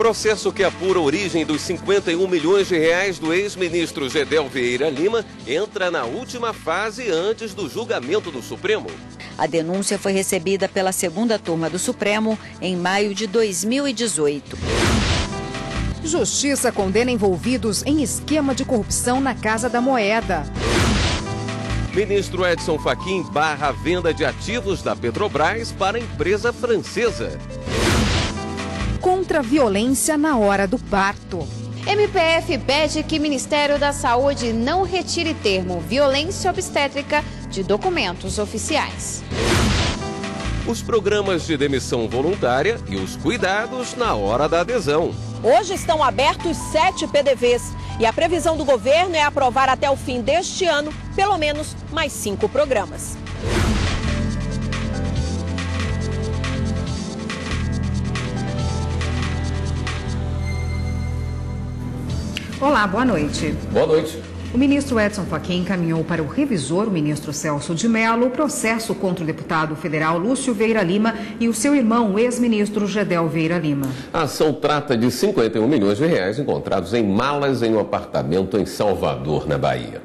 Processo que apura a origem dos 51 milhões de reais do ex-ministro Gedel Vieira Lima entra na última fase antes do julgamento do Supremo. A denúncia foi recebida pela segunda turma do Supremo em maio de 2018. Justiça condena envolvidos em esquema de corrupção na Casa da Moeda. Ministro Edson Fachin barra a venda de ativos da Petrobras para a empresa francesa. Contra a violência na hora do parto. MPF pede que Ministério da Saúde não retire termo violência obstétrica de documentos oficiais. Os programas de demissão voluntária e os cuidados na hora da adesão. Hoje estão abertos 7 PDVs e a previsão do governo é aprovar até o fim deste ano pelo menos mais 5 programas. Olá, boa noite. Boa noite. O ministro Edson Fachin encaminhou para o revisor, o ministro Celso de Mello, o processo contra o deputado federal Lúcio Vieira Lima e o seu irmão, o ex-ministro Gedel Vieira Lima. A ação trata de 51 milhões de reais encontrados em malas em um apartamento em Salvador, na Bahia.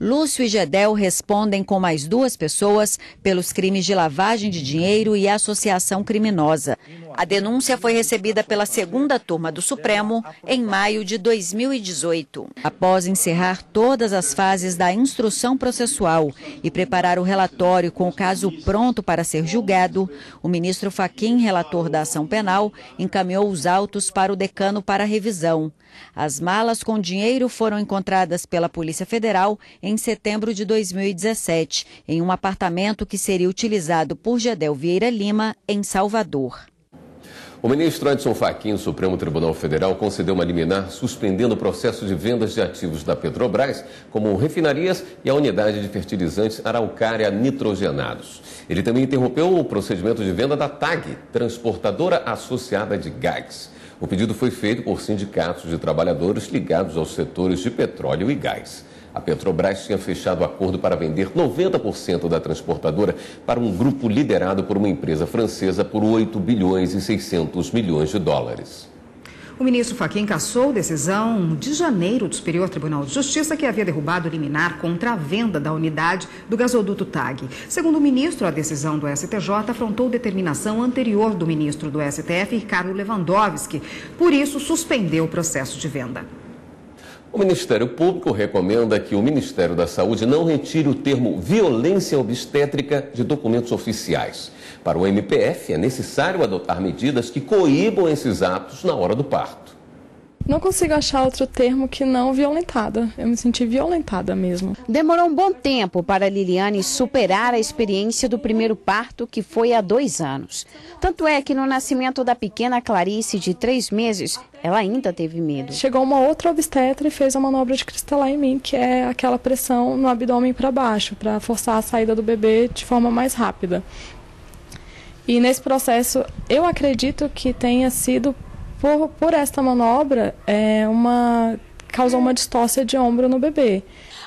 Lúcio e Gedel respondem com mais 2 pessoas pelos crimes de lavagem de dinheiro e associação criminosa. A denúncia foi recebida pela segunda turma do Supremo em maio de 2018. Após encerrar todas as fases da instrução processual e preparar o relatório com o caso pronto para ser julgado, o ministro Fachin, relator da ação penal, encaminhou os autos para o decano para revisão. As malas com dinheiro foram encontradas pela Polícia Federal em setembro de 2017, em um apartamento que seria utilizado por Gedel Vieira Lima, em Salvador. O ministro Edson Fachin, do Supremo Tribunal Federal, concedeu uma liminar suspendendo o processo de vendas de ativos da Petrobras, como refinarias e a unidade de fertilizantes Araucária Nitrogenados. Ele também interrompeu o procedimento de venda da TAG, Transportadora Associada de Gás. O pedido foi feito por sindicatos de trabalhadores ligados aos setores de petróleo e gás. A Petrobras tinha fechado acordo para vender 90% da transportadora para um grupo liderado por uma empresa francesa por 8 bilhões e 600 milhões de dólares. O ministro Fachin cassou decisão de janeiro do Superior Tribunal de Justiça que havia derrubado o liminar contra a venda da unidade do gasoduto TAG. Segundo o ministro, a decisão do STJ afrontou determinação anterior do ministro do STF, Ricardo Lewandowski. Por isso, suspendeu o processo de venda. O Ministério Público recomenda que o Ministério da Saúde não retire o termo violência obstétrica de documentos oficiais. Para o MPF, é necessário adotar medidas que coíbam esses atos na hora do parto. Não consigo achar outro termo que não violentada. Eu me senti violentada mesmo. Demorou um bom tempo para Liliane superar a experiência do primeiro parto, que foi há 2 anos. Tanto é que no nascimento da pequena Clarice, de 3 meses, ela ainda teve medo. Chegou uma outra obstetra e fez a manobra de cristalar em mim, que é aquela pressão no abdômen para baixo, para forçar a saída do bebê de forma mais rápida. E nesse processo, eu acredito que tenha sido por esta manobra, causou uma distócia de ombro no bebê.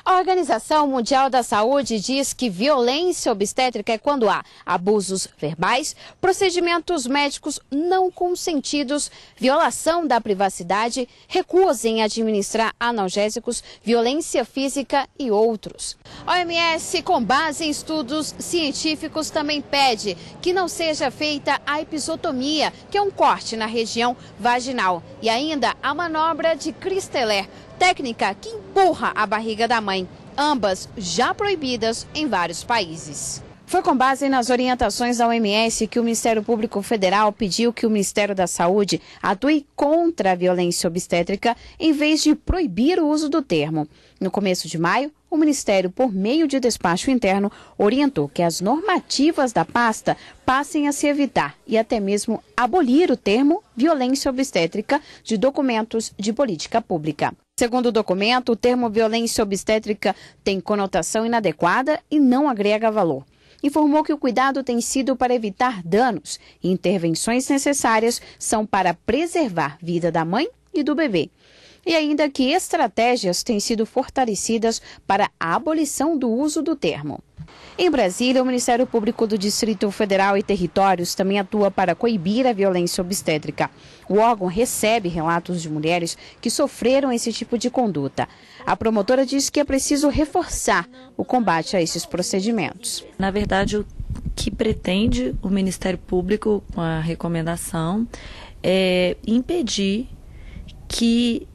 A Organização Mundial da Saúde diz que violência obstétrica é quando há abusos verbais, procedimentos médicos não consentidos, violação da privacidade, recusa em administrar analgésicos, violência física e outros. A OMS, com base em estudos científicos, também pede que não seja feita a episiotomia, que é um corte na região vaginal, e ainda a manobra de Cristeller, técnica que empurra a barriga da mãe, ambas já proibidas em vários países. Foi com base nas orientações da OMS que o Ministério Público Federal pediu que o Ministério da Saúde atue contra a violência obstétrica em vez de proibir o uso do termo. No começo de maio, o Ministério, por meio de despacho interno, orientou que as normativas da pasta passem a se evitar e até mesmo abolir o termo violência obstétrica de documentos de política pública. Segundo o documento, o termo violência obstétrica tem conotação inadequada e não agrega valor. Informou que o cuidado tem sido para evitar danos e intervenções necessárias são para preservar a vida da mãe e do bebê. E ainda que estratégias têm sido fortalecidas para a abolição do uso do termo. Em Brasília, o Ministério Público do Distrito Federal e Territórios também atua para coibir a violência obstétrica. O órgão recebe relatos de mulheres que sofreram esse tipo de conduta. A promotora diz que é preciso reforçar o combate a esses procedimentos. Na verdade, o que pretende o Ministério Público com a recomendação é impedir que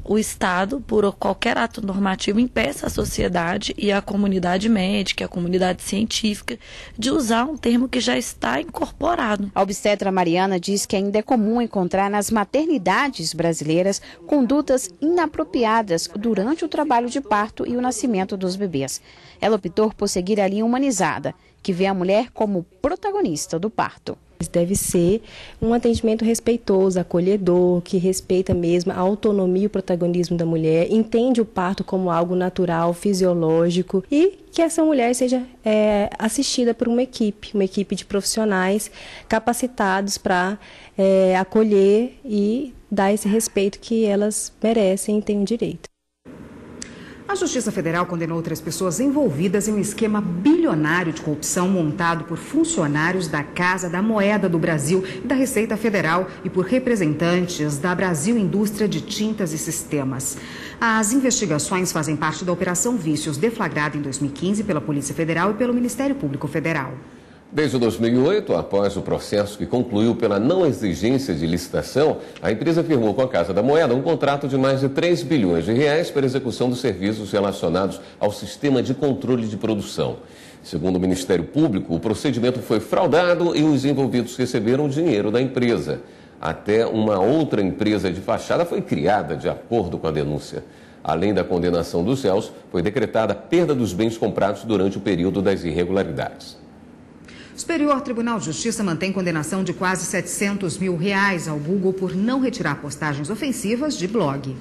o Estado, por qualquer ato normativo, impeça a sociedade e a comunidade médica, a comunidade científica, de usar um termo que já está incorporado. A obstetra Mariana diz que ainda é comum encontrar nas maternidades brasileiras condutas inapropriadas durante o trabalho de parto e o nascimento dos bebês. Ela optou por seguir a linha humanizada, que vê a mulher como protagonista do parto. Deve ser um atendimento respeitoso, acolhedor, que respeita mesmo a autonomia e o protagonismo da mulher, entende o parto como algo natural, fisiológico e que essa mulher seja assistida por uma equipe de profissionais capacitados para acolher e dar esse respeito que elas merecem e têm o direito. A Justiça Federal condenou 3 pessoas envolvidas em um esquema bilionário de corrupção montado por funcionários da Casa da Moeda do Brasil e da Receita Federal e por representantes da Brasil Indústria de Tintas e Sistemas. As investigações fazem parte da Operação Vícios, deflagrada em 2015 pela Polícia Federal e pelo Ministério Público Federal. Desde 2008, após o processo que concluiu pela não exigência de licitação, a empresa firmou com a Casa da Moeda um contrato de mais de 3 bilhões de reais para execução dos serviços relacionados ao sistema de controle de produção. Segundo o Ministério Público, o procedimento foi fraudado e os envolvidos receberam dinheiro da empresa. Até uma outra empresa de fachada foi criada de acordo com a denúncia. Além da condenação dos réus, foi decretada a perda dos bens comprados durante o período das irregularidades. O Superior Tribunal de Justiça mantém condenação de quase R$700 mil ao Google por não retirar postagens ofensivas de blog.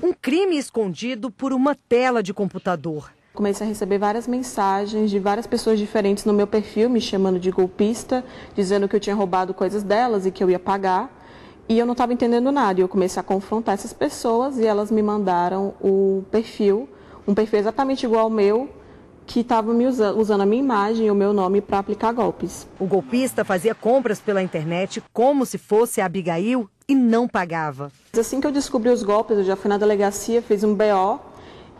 Um crime escondido por uma tela de computador. Comecei a receber várias mensagens de várias pessoas diferentes no meu perfil, me chamando de golpista, dizendo que eu tinha roubado coisas delas e que eu ia pagar. E eu não estava entendendo nada. Eu comecei a confrontar essas pessoas e elas me mandaram um perfil exatamente igual ao meu, que estava me usando a minha imagem e o meu nome para aplicar golpes. O golpista fazia compras pela internet como se fosse a Abigail e não pagava. Assim que eu descobri os golpes, eu já fui na delegacia, fiz um BO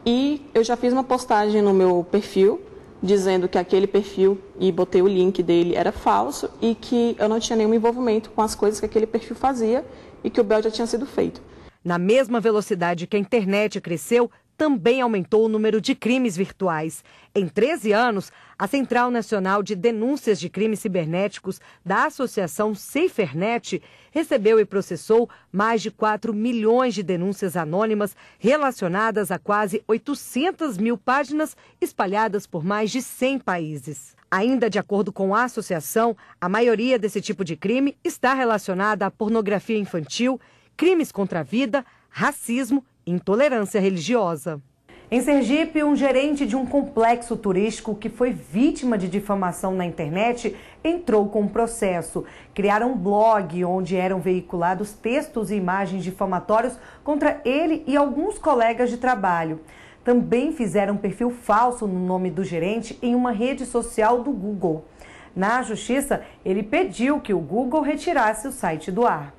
e eu já fiz uma postagem no meu perfil dizendo que aquele perfil, e botei o link dele, era falso e que eu não tinha nenhum envolvimento com as coisas que aquele perfil fazia e que o BO já tinha sido feito. Na mesma velocidade que a internet cresceu, também aumentou o número de crimes virtuais. Em 13 anos, a Central Nacional de Denúncias de Crimes Cibernéticos da Associação SaferNet recebeu e processou mais de 4 milhões de denúncias anônimas relacionadas a quase 800 mil páginas espalhadas por mais de 100 países. Ainda de acordo com a associação, a maioria desse tipo de crime está relacionada à pornografia infantil, crimes contra a vida, racismo e intolerância religiosa. Em Sergipe, um gerente de um complexo turístico que foi vítima de difamação na internet entrou com um processo. Criaram um blog onde eram veiculados textos e imagens difamatórios contra ele e alguns colegas de trabalho. Também fizeram um perfil falso no nome do gerente em uma rede social do Google. Na justiça, ele pediu que o Google retirasse o site do ar.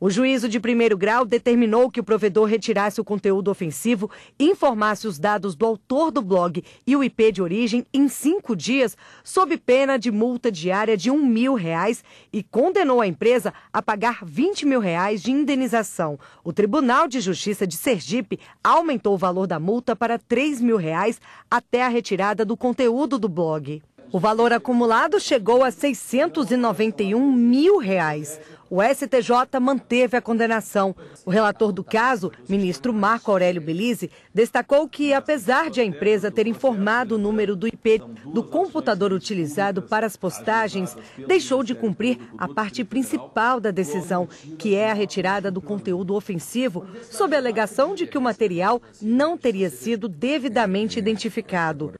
O juízo de primeiro grau determinou que o provedor retirasse o conteúdo ofensivo, informasse os dados do autor do blog e o IP de origem em 5 dias, sob pena de multa diária de R$1.000 e condenou a empresa a pagar R$20.000 de indenização. O Tribunal de Justiça de Sergipe aumentou o valor da multa para R$3.000 até a retirada do conteúdo do blog. O valor acumulado chegou a R$691.000. O STJ manteve a condenação. O relator do caso, ministro Marco Aurélio Belize, destacou que, apesar de a empresa ter informado o número do IP do computador utilizado para as postagens, deixou de cumprir a parte principal da decisão, que é a retirada do conteúdo ofensivo, sob a alegação de que o material não teria sido devidamente identificado.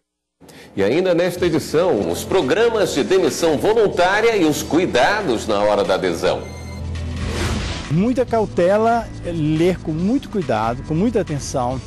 E ainda nesta edição, os programas de demissão voluntária e os cuidados na hora da adesão. Muita cautela, ler com muito cuidado, com muita atenção.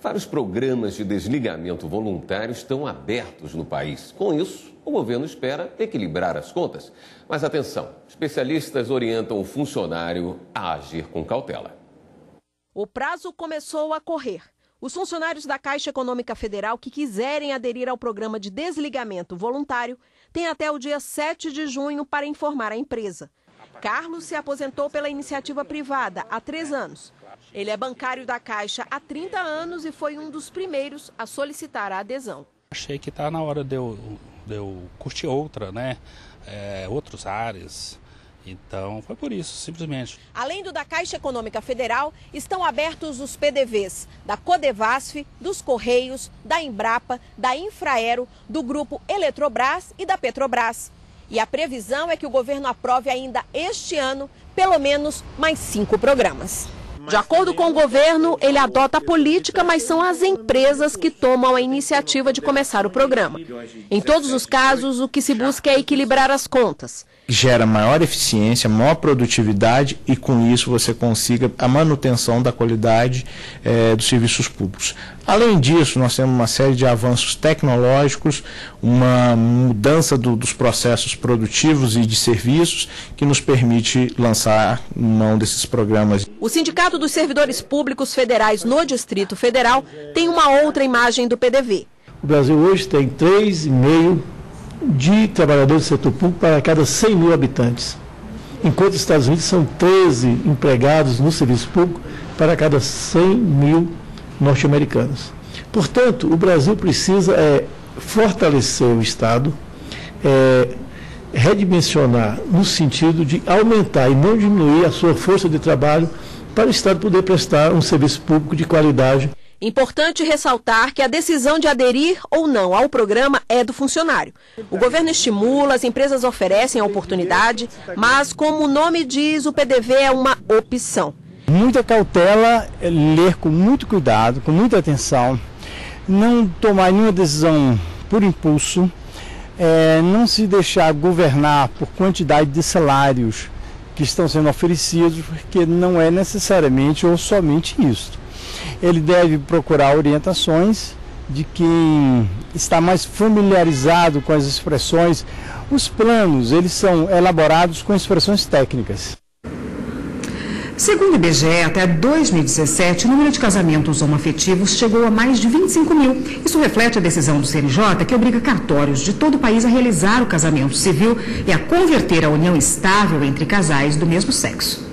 Vários programas de desligamento voluntário estão abertos no país. Com isso, o governo espera equilibrar as contas. Mas atenção, especialistas orientam o funcionário a agir com cautela. O prazo começou a correr. Os funcionários da Caixa Econômica Federal que quiserem aderir ao programa de desligamento voluntário têm até o dia 7 de junho para informar a empresa. Carlos se aposentou pela iniciativa privada há 3 anos. Ele é bancário da Caixa há 30 anos e foi um dos primeiros a solicitar a adesão. Achei que está na hora de eu curtir outra, né? Outros áreas. Então, foi por isso, simplesmente. Além do da Caixa Econômica Federal, estão abertos os PDVs da Codevasf, dos Correios, da Embrapa, da Infraero, do Grupo Eletrobras e da Petrobras. E a previsão é que o governo aprove ainda este ano, pelo menos, mais 5 programas. De acordo com o governo, ele adota a política, mas são as empresas que tomam a iniciativa de começar o programa. Em todos os casos, o que se busca é equilibrar as contas. Gera maior eficiência, maior produtividade e com isso você consiga a manutenção da qualidade dos serviços públicos. Além disso, nós temos uma série de avanços tecnológicos, uma mudança dos processos produtivos e de serviços que nos permite lançar mão desses programas. O Sindicato dos Servidores Públicos Federais no Distrito Federal tem uma outra imagem do PDV. O Brasil hoje tem 3,5 de trabalhadores do setor público para cada 100 mil habitantes, enquanto os Estados Unidos são 13 empregados no serviço público para cada 100 mil norte-americanos. Portanto, o Brasil precisa fortalecer o Estado, redimensionar no sentido de aumentar e não diminuir a sua força de trabalho para o Estado poder prestar um serviço público de qualidade. Importante ressaltar que a decisão de aderir ou não ao programa é do funcionário. O governo estimula, as empresas oferecem a oportunidade, mas, como o nome diz, o PDV é uma opção. Muita cautela, ler com muito cuidado, com muita atenção, não tomar nenhuma decisão por impulso, não se deixar governar por quantidade de salários que estão sendo oferecidos, porque não é necessariamente ou somente isso. Ele deve procurar orientações de quem está mais familiarizado com as expressões. Os planos, eles são elaborados com expressões técnicas. Segundo o IBGE, até 2017, o número de casamentos homoafetivos chegou a mais de 25 mil. Isso reflete a decisão do CNJ, que obriga cartórios de todo o país a realizar o casamento civil e a converter a união estável entre casais do mesmo sexo.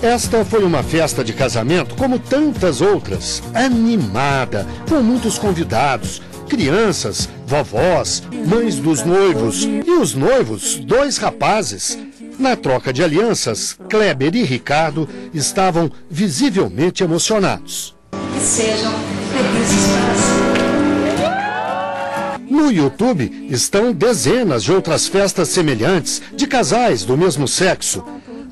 Esta foi uma festa de casamento como tantas outras, animada, com muitos convidados, crianças, vovós, mães dos noivos e os noivos, 2 rapazes. Na troca de alianças, Kleber e Ricardo estavam visivelmente emocionados. Que sejam felizes para sempre. No YouTube estão dezenas de outras festas semelhantes de casais do mesmo sexo.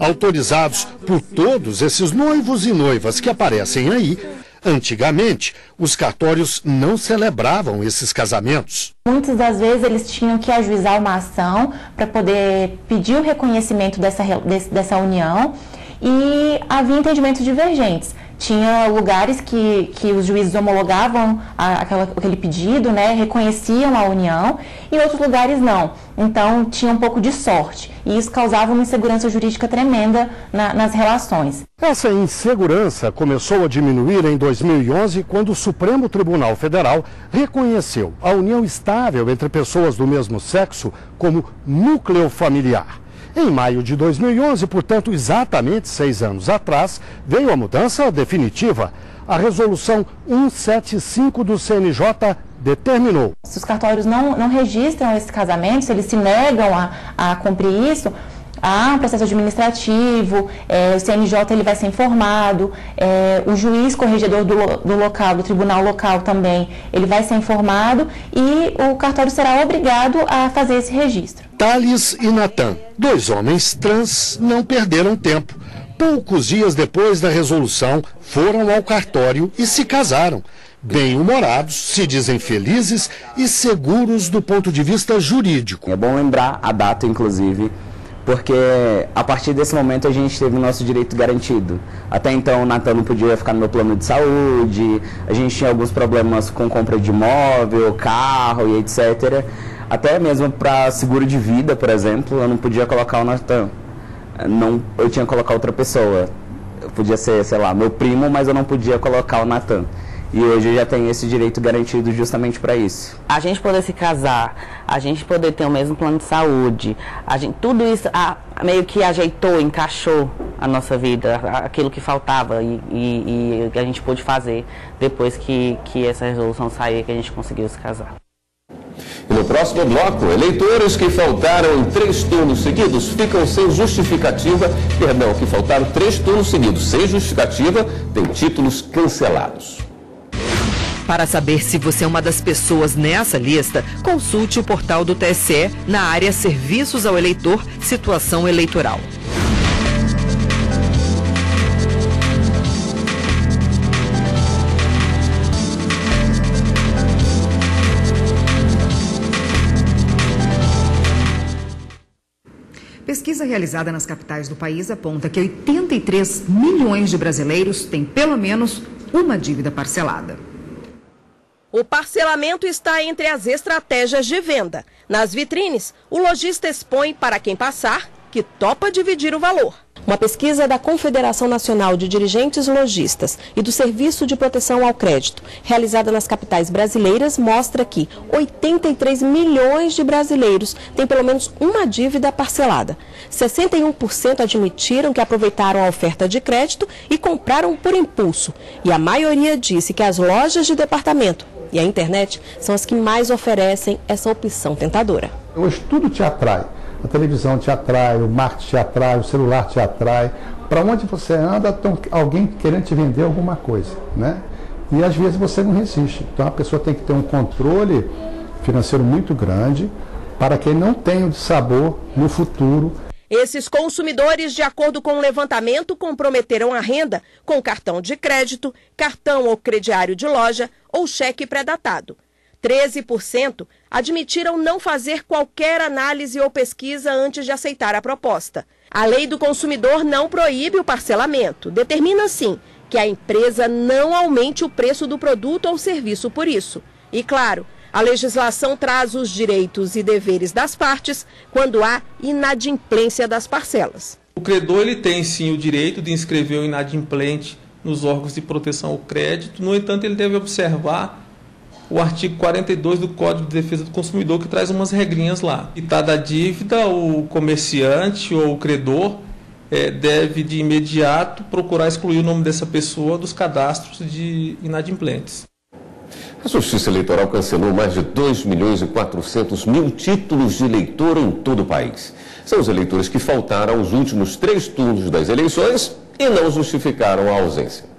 Autorizados por todos esses noivos e noivas que aparecem aí, antigamente, os cartórios não celebravam esses casamentos. Muitas das vezes eles tinham que ajuizar uma ação para poder pedir o reconhecimento dessa união e havia entendimentos divergentes. Tinha lugares que os juízes homologavam aquele pedido, né, reconheciam a união, e outros lugares não. Então tinha um pouco de sorte, e isso causava uma insegurança jurídica tremenda nas relações. Essa insegurança começou a diminuir em 2011, quando o Supremo Tribunal Federal reconheceu a união estável entre pessoas do mesmo sexo como núcleo familiar. Em maio de 2011, portanto, exatamente 6 anos atrás, veio a mudança definitiva. A resolução 175 do CNJ determinou. Se os cartórios não registram esses casamentos, se eles se negam a cumprir isso, há um processo administrativo, o CNJ ele vai ser informado, o juiz corregedor do local, do tribunal local também, ele vai ser informado e o cartório será obrigado a fazer esse registro. Thales e Natan, 2 homens trans, não perderam tempo. Poucos dias depois da resolução, foram ao cartório e se casaram. Bem-humorados, se dizem felizes e seguros do ponto de vista jurídico. É bom lembrar a data, inclusive, porque a partir desse momento a gente teve o nosso direito garantido. Até então o Natan não podia ficar no meu plano de saúde, a gente tinha alguns problemas com compra de imóvel, carro e etc. Até mesmo para seguro de vida, por exemplo, eu não podia colocar o Natan. Eu tinha que colocar outra pessoa. Eu podia ser, sei lá, meu primo, mas eu não podia colocar o Natan. E hoje eu já tenho esse direito garantido justamente para isso. A gente poder se casar, a gente poder ter o mesmo plano de saúde, tudo isso meio que ajeitou, encaixou a nossa vida, aquilo que faltava e que a gente pôde fazer depois que essa resolução saiu, que a gente conseguiu se casar. E no próximo bloco, eleitores que faltaram em 3 turnos seguidos ficam sem justificativa, que faltaram 3 turnos seguidos sem justificativa, têm títulos cancelados. Para saber se você é uma das pessoas nessa lista, consulte o portal do TSE na área Serviços ao Eleitor, Situação Eleitoral. Pesquisa realizada nas capitais do país aponta que 83 milhões de brasileiros têm pelo menos uma dívida parcelada. O parcelamento está entre as estratégias de venda. Nas vitrines, o lojista expõe para quem passar que topa dividir o valor. Uma pesquisa da Confederação Nacional de Dirigentes Lojistas e do Serviço de Proteção ao Crédito, realizada nas capitais brasileiras, mostra que 83 milhões de brasileiros têm pelo menos uma dívida parcelada. 61% admitiram que aproveitaram a oferta de crédito e compraram por impulso. E a maioria disse que as lojas de departamento e a internet são as que mais oferecem essa opção tentadora. Hoje tudo te atrai. A televisão te atrai, o marketing te atrai, o celular te atrai. Para onde você anda, tem alguém querendo te vender alguma coisa, né? E às vezes você não resiste. Então a pessoa tem que ter um controle financeiro muito grande para que ele não tenha o dissabor no futuro. Esses consumidores, de acordo com o levantamento, comprometeram a renda com cartão de crédito, cartão ou crediário de loja ou cheque pré-datado. 13% admitiram não fazer qualquer análise ou pesquisa antes de aceitar a proposta. A lei do consumidor não proíbe o parcelamento. Determina, sim, que a empresa não aumente o preço do produto ou serviço por isso. E, claro, a legislação traz os direitos e deveres das partes quando há inadimplência das parcelas. O credor ele tem, sim, o direito de inscrever o inadimplente nos órgãos de proteção ao crédito. No entanto, ele deve observar o artigo 42 do Código de Defesa do Consumidor, que traz umas regrinhas lá. Quitada a dívida, o comerciante ou o credor deve de imediato procurar excluir o nome dessa pessoa dos cadastros de inadimplentes. A Justiça Eleitoral cancelou mais de 2.400.000 títulos de eleitor em todo o país. São os eleitores que faltaram aos últimos 3 turnos das eleições e não justificaram a ausência.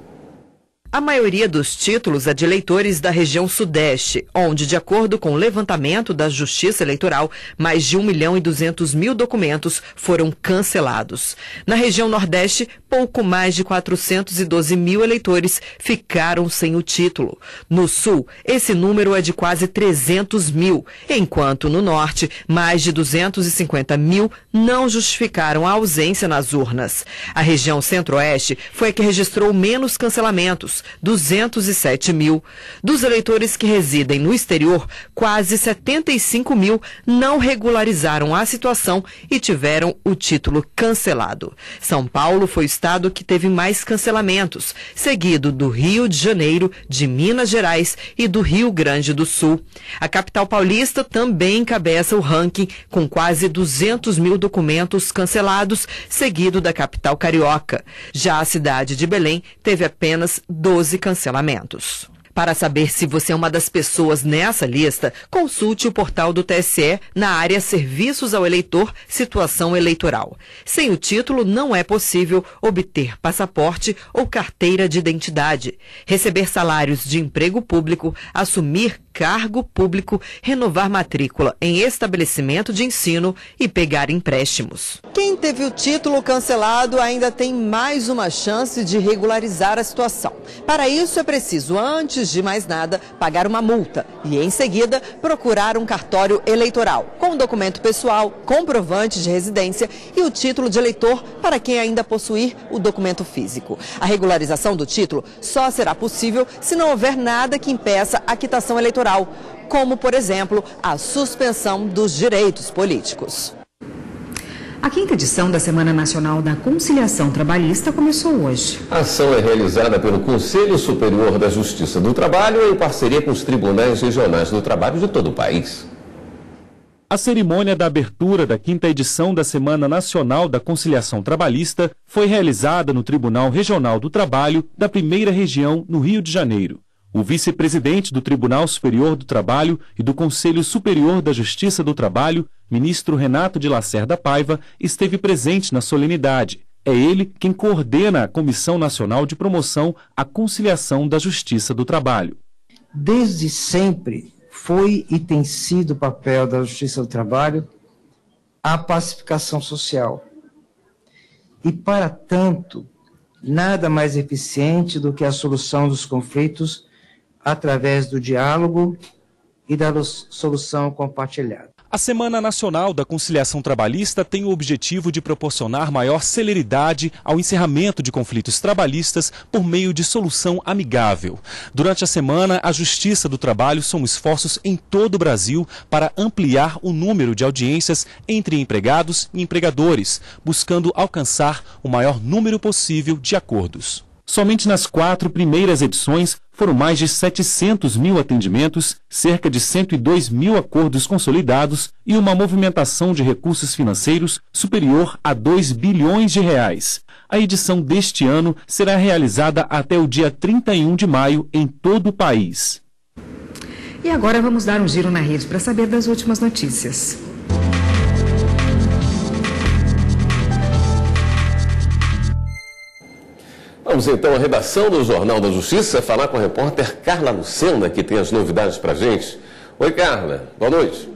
A maioria dos títulos é de eleitores da região Sudeste, onde, de acordo com o levantamento da Justiça Eleitoral, mais de 1.200.000 documentos foram cancelados. Na região Nordeste, pouco mais de 412.000 eleitores ficaram sem o título. No Sul, esse número é de quase 300.000, enquanto no Norte, mais de 250.000 não justificaram a ausência nas urnas. A região Centro-Oeste foi a que registrou menos cancelamentos, 207.000. Dos eleitores que residem no exterior, quase 75.000 não regularizaram a situação e tiveram o título cancelado. São Paulo foi o estado que teve mais cancelamentos, seguido do Rio de Janeiro, de Minas Gerais e do Rio Grande do Sul. A capital paulista também encabeça o ranking, com quase 200.000 documentos cancelados, seguido da capital carioca. Já a cidade de Belém teve apenas 12 cancelamentos. Para saber se você é uma das pessoas nessa lista, consulte o portal do TSE na área Serviços ao Eleitor, Situação Eleitoral. Sem o título, não é possível obter passaporte ou carteira de identidade, receber salários de emprego público, assumir cargo público, renovar matrícula em estabelecimento de ensino e pegar empréstimos. Quem teve o título cancelado ainda tem mais uma chance de regularizar a situação. Para isso é preciso, antes de mais nada, pagar uma multa e, em seguida, procurar um cartório eleitoral com documento pessoal, comprovante de residência e o título de eleitor para quem ainda possuir o documento físico. A regularização do título só será possível se não houver nada que impeça a quitação eleitoral, como, por exemplo, a suspensão dos direitos políticos. A 5ª edição da Semana Nacional da Conciliação Trabalhista começou hoje. A ação é realizada pelo Conselho Superior da Justiça do Trabalho em parceria com os tribunais regionais do trabalho de todo o país. A cerimônia da abertura da 5ª edição da Semana Nacional da Conciliação Trabalhista foi realizada no Tribunal Regional do Trabalho da 1ª Região, no Rio de Janeiro. O vice-presidente do Tribunal Superior do Trabalho e do Conselho Superior da Justiça do Trabalho, ministro Renato de Lacerda Paiva, esteve presente na solenidade. É ele quem coordena a Comissão Nacional de Promoção à Conciliação da Justiça do Trabalho. Desde sempre foi e tem sido o papel da Justiça do Trabalho a pacificação social. E, para tanto, nada mais eficiente do que a solução dos conflitos através do diálogo e da solução compartilhada. A Semana Nacional da Conciliação Trabalhista tem o objetivo de proporcionar maior celeridade ao encerramento de conflitos trabalhistas por meio de solução amigável. Durante a semana, a Justiça do Trabalho soma esforços em todo o Brasil para ampliar o número de audiências entre empregados e empregadores, buscando alcançar o maior número possível de acordos. Somente nas 4 primeiras edições foram mais de 700 mil atendimentos, cerca de 102 mil acordos consolidados e uma movimentação de recursos financeiros superior a 2 bilhões de reais. A edição deste ano será realizada até o dia 31 de maio em todo o país. E agora vamos dar um giro na rede para saber das últimas notícias. Vamos então à redação do Jornal da Justiça falar com a repórter Carla Lucena, que tem as novidades para a gente. Oi, Carla. Boa noite.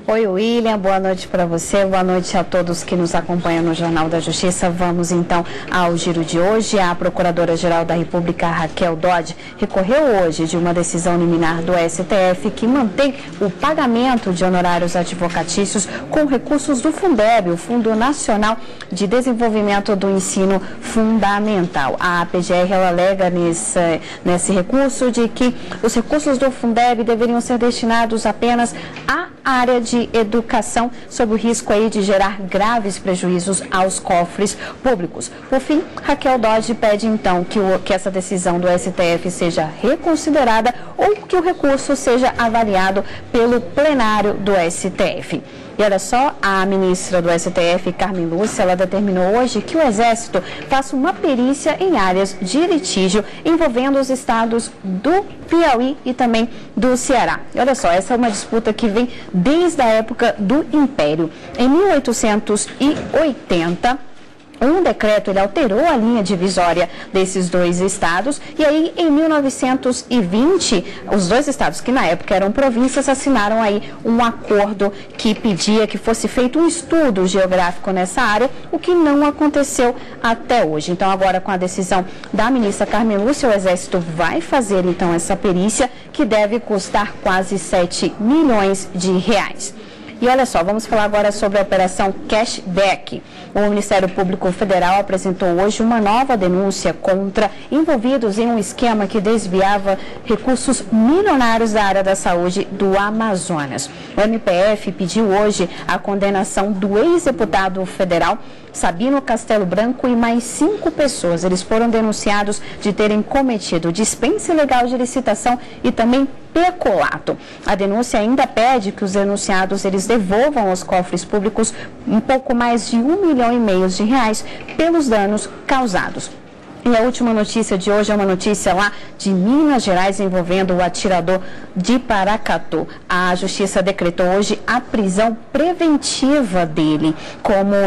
Oi, William, boa noite para você, boa noite a todos que nos acompanham no Jornal da Justiça. Vamos então ao giro de hoje. A Procuradora-Geral da República, Raquel Dodge, recorreu hoje de uma decisão liminar do STF que mantém o pagamento de honorários advocatícios com recursos do Fundeb, o Fundo Nacional de Desenvolvimento do Ensino Fundamental. A PGR ela alega nesse recurso de que os recursos do Fundeb deveriam ser destinados apenas à área de educação, sob o risco aí de gerar graves prejuízos aos cofres públicos. Por fim, Raquel Dodge pede então que essa decisão do STF seja reconsiderada ou que o recurso seja avaliado pelo plenário do STF. E olha só, a ministra do STF, Carmen Lúcia, ela determinou hoje que o Exército faça uma perícia em áreas de litígio envolvendo os estados do Piauí e também do Ceará. E olha só, essa é uma disputa que vem desde a época do Império. Em 1880, um decreto ele alterou a linha divisória desses dois estados e aí em 1920 os dois estados que na época eram províncias assinaram aí um acordo que pedia que fosse feito um estudo geográfico nessa área, o que não aconteceu até hoje. Então agora com a decisão da ministra Carmen Lúcia, o Exército vai fazer então essa perícia que deve custar quase 7 milhões de reais. E olha só, vamos falar agora sobre a Operação Cashback. O Ministério Público Federal apresentou hoje uma nova denúncia contra envolvidos em um esquema que desviava recursos milionários da área da saúde do Amazonas. O MPF pediu hoje a condenação do ex-deputado federal Sabino Castelo Branco e mais 5 pessoas. Eles foram denunciados de terem cometido dispensa ilegal de licitação e também peculato. A denúncia ainda pede que os denunciados eles devolvam aos cofres públicos um pouco mais de 1,5 milhão de reais pelos danos causados. E a última notícia de hoje é uma notícia lá de Minas Gerais envolvendo o atirador de Paracatu. A Justiça decretou hoje a prisão preventiva dele,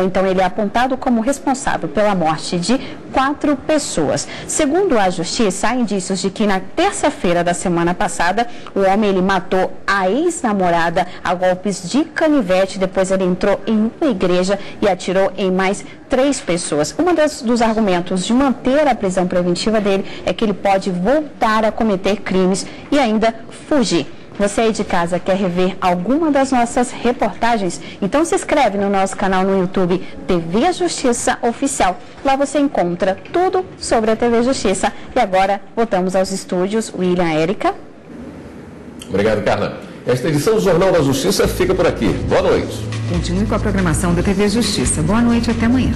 então ele é apontado como responsável pela morte de 4 pessoas. Segundo a Justiça, há indícios de que na terça-feira da semana passada, o homem ele matou a ex-namorada a golpes de canivete, depois ele entrou em uma igreja e atirou em mais 3 pessoas. Dos argumentos de manter a prisão preventiva dele é que ele pode voltar a cometer crimes e ainda fugir. Você aí de casa quer rever alguma das nossas reportagens? Então se inscreve no nosso canal no YouTube TV Justiça Oficial. Lá você encontra tudo sobre a TV Justiça. E agora voltamos aos estúdios. William, Érica. Obrigado, Carla. Esta edição do Jornal da Justiça fica por aqui. Boa noite. Continue com a programação da TV Justiça. Boa noite, até amanhã.